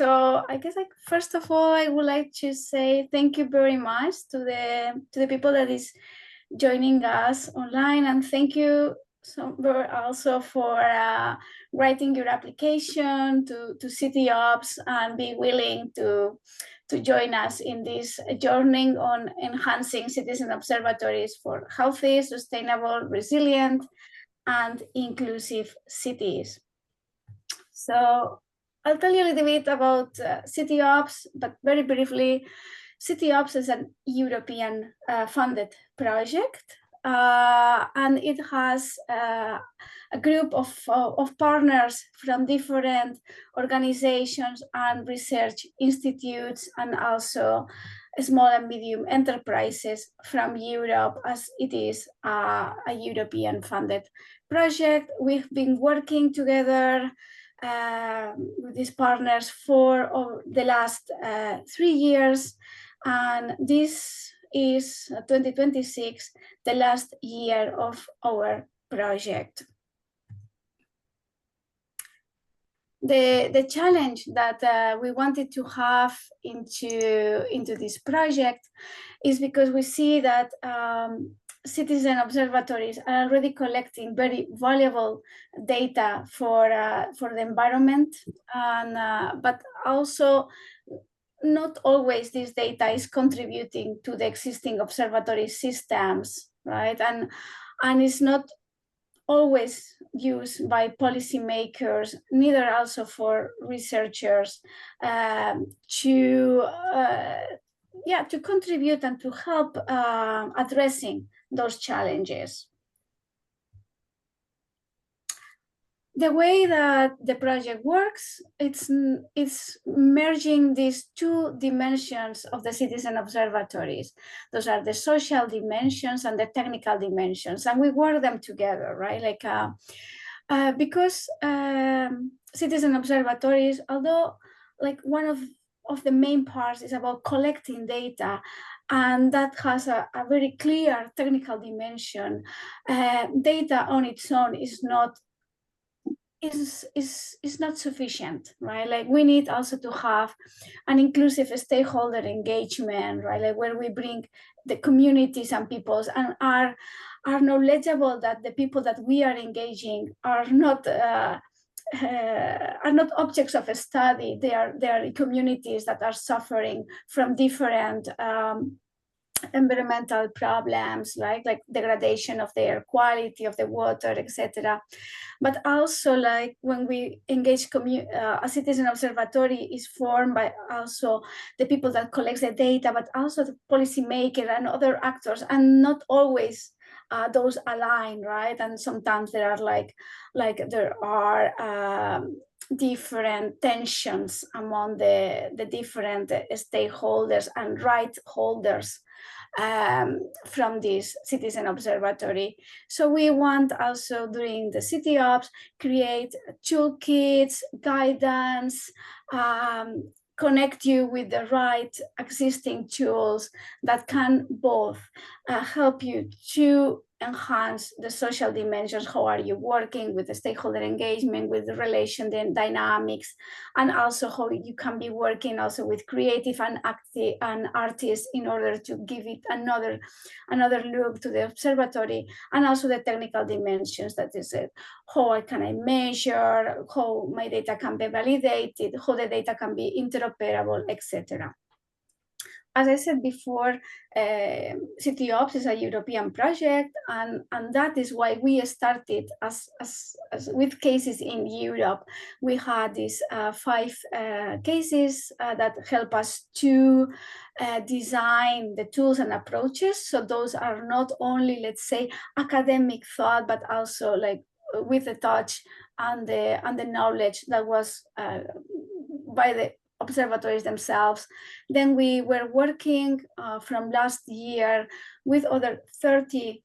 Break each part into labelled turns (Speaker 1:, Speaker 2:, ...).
Speaker 1: So I guess, like, first of all, I would like to say thank you very much to the people that is joining us online, and thank you also for writing your application to CitiObs and be willing to join us in this journey on enhancing citizen observatories for healthy, sustainable, resilient, and inclusive cities. So I'll tell you a little bit about CitiObs, but very briefly, CitiObs is an European funded project, and it has a group of partners from different organizations and research institutes, and also small and medium enterprises from Europe, as it is a European funded project. We've been working together with these partners for the last 3 years, and this is 2026, the last year of our project. The challenge that we wanted to have into this project is because we see that citizen observatories are already collecting very valuable data for the environment, and but also not always this data is contributing to the existing observatory systems, right? And it's not always used by policymakers, neither also for researchers to contribute and to help addressing those challenges. The way that the project works, it's merging these two dimensions of the citizen observatories. Those are the social dimensions and the technical dimensions, and we work them together, right? Like because citizen observatories, although like one of the main parts is about collecting data, and that has a very clear technical dimension, data on its own is not sufficient, right? Like we need also to have an inclusive stakeholder engagement, right? Like where we bring the communities and peoples and are knowledgeable that the people that we are engaging are not objects of a study. They are communities that are suffering from different environmental problems, like degradation of the air quality, of the water, etc. But also, like when we engage a citizen observatory is formed by also the people that collects the data, but also the policymaker and other actors, and not always those align, right? And sometimes there are different tensions among the different stakeholders and right holders from this citizen observatory. So we want also during the CitiObs create toolkits, guidance, connect you with the right existing tools that can both help you to enhance the social dimensions. How are you working with the stakeholder engagement, with the relation dynamics, and also how you can be working also with creative and active and artists in order to give it another look to the observatory, and also the technical dimensions, that is it. How can I measure, how my data can be validated, how the data can be interoperable, etc. As I said before, CitiObs is a European project, and that is why we started as with cases in Europe. We had these 5 cases that help us to design the tools and approaches. So those are not only, let's say, academic thought, but also like with the touch and the knowledge that was by the observatories themselves. Then we were working from last year with other 30,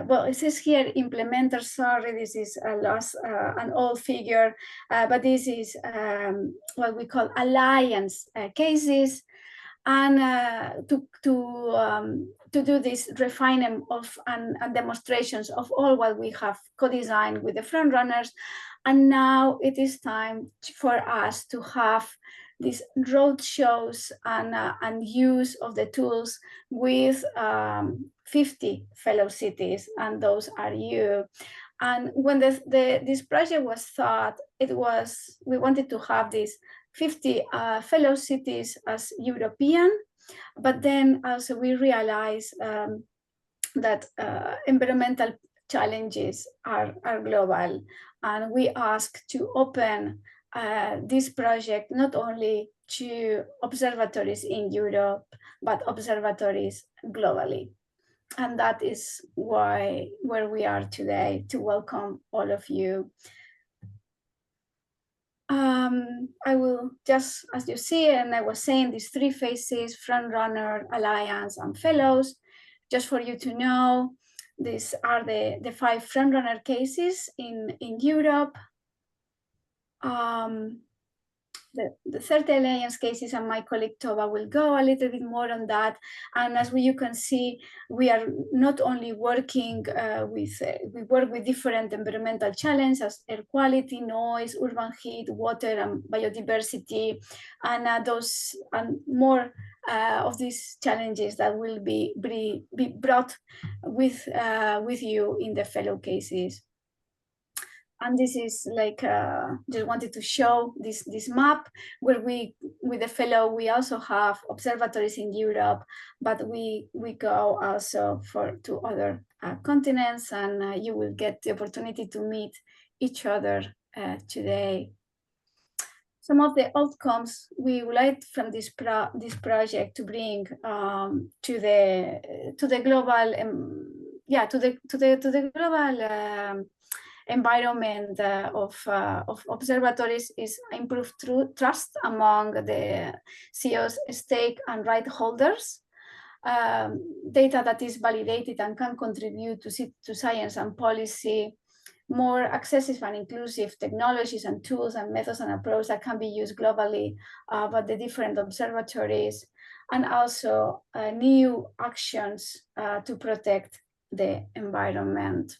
Speaker 1: well, it says here implementers, sorry, this is an old figure, but this is what we call alliance cases. And to do this refinement of and demonstrations of all what we have co-designed with the front runners, And now it is time for us to have these road shows and use of the tools with 50 fellow cities, and those are you. And when this project was thought, we wanted to have these 50 fellow cities as European, but then also we realized that environmental challenges are global, and we ask to open this project not only to observatories in Europe, but observatories globally. And that is where we are today, to welcome all of you. I will just, as you see, and I was saying, these three phases: frontrunner, alliance, and fellows. Just for you to know, these are the 5 frontrunner cases in Europe. The 30 alliance cases, and my colleague Tova will go a little bit more on that. And as you can see, we are not only working we work with different environmental challenges as air quality, noise, urban heat, water, and biodiversity, and those and more of these challenges that will be brought with you in the fellow cases. And this is like just wanted to show this map where with the fellow we also have observatories in Europe, but we go also to other continents, and you will get the opportunity to meet each other today. Some of the outcomes we would like from this project to bring to the global to the global environment of observatories is improved trust among the CEOs, stake and right holders, data that is validated and can contribute to science and policy, more accessible and inclusive technologies and tools and methods and approaches that can be used globally by the different observatories, and also new actions to protect the environment.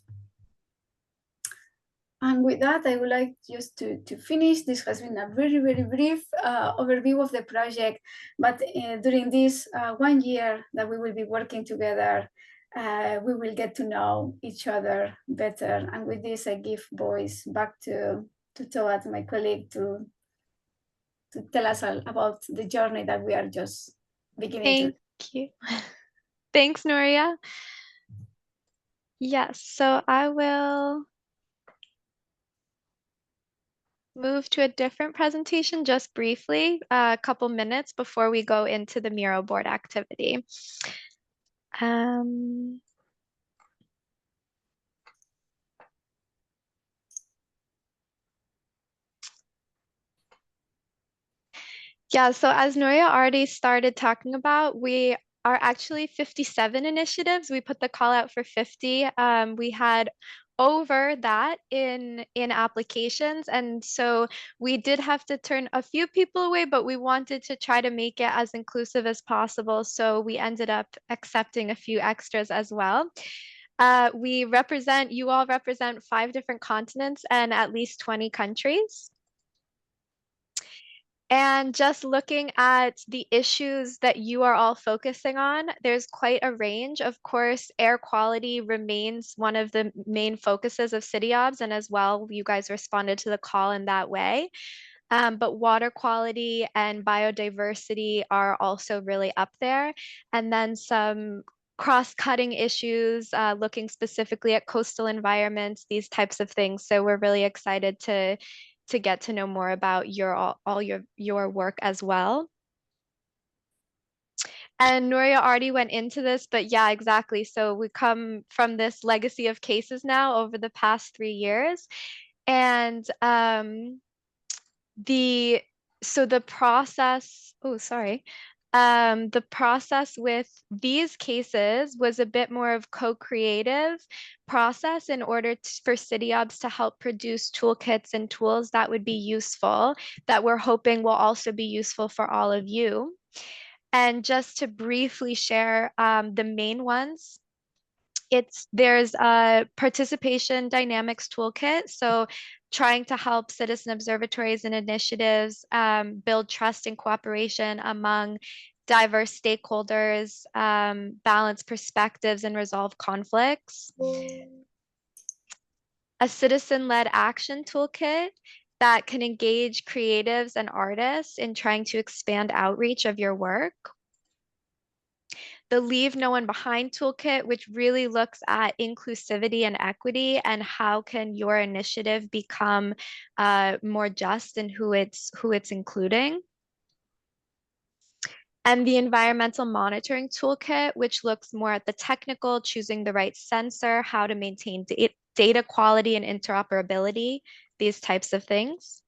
Speaker 1: And with that, I would like just to finish. This has been a very, very brief overview of the project, but during this 1 year that we will be working together, we will get to know each other better. And with this, I give voice back to Toa, my colleague, to tell us all about the journey that we are just beginning.
Speaker 2: Thank you. Thanks, Nuria. Yes, so I will move to a different presentation just briefly, a couple minutes before we go into the Miro board activity. Yeah, so as Nuria already started talking about, we are actually 57 initiatives. We put the call out for 50. We had over that in applications, and so we did have to turn a few people away, but we wanted to try to make it as inclusive as possible, so we ended up accepting a few extras as well. You all represent 5 different continents and at least 20 countries. And just looking at the issues that you are all focusing on, there's quite a range. Of course, air quality remains one of the main focuses of CitiObs, and as well, you guys responded to the call in that way. But water quality and biodiversity are also really up there. And then some cross-cutting issues, looking specifically at coastal environments, these types of things. So we're really excited to get to know more about your work as well. And Nuria already went into this, but yeah, exactly. So we come from this legacy of cases now over the past 3 years. And the process, the process with these cases was a bit more of co-creative process in order for CitiObs to help produce toolkits and tools that would be useful, that we're hoping will also be useful for all of you. And just to briefly share the main ones, there's a participation dynamics toolkit. So trying to help citizen observatories and initiatives build trust and cooperation among diverse stakeholders, balance perspectives, and resolve conflicts. A citizen-led action toolkit that can engage creatives and artists in trying to expand outreach of your work. The Leave No One Behind toolkit, which really looks at inclusivity and equity and how can your initiative become more just in who it's including. And the environmental monitoring toolkit, which looks more at the technical, choosing the right sensor, how to maintain data quality and interoperability, these types of things.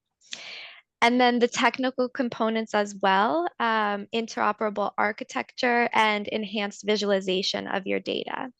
Speaker 2: And then the technical components as well, interoperable architecture and enhanced visualization of your data.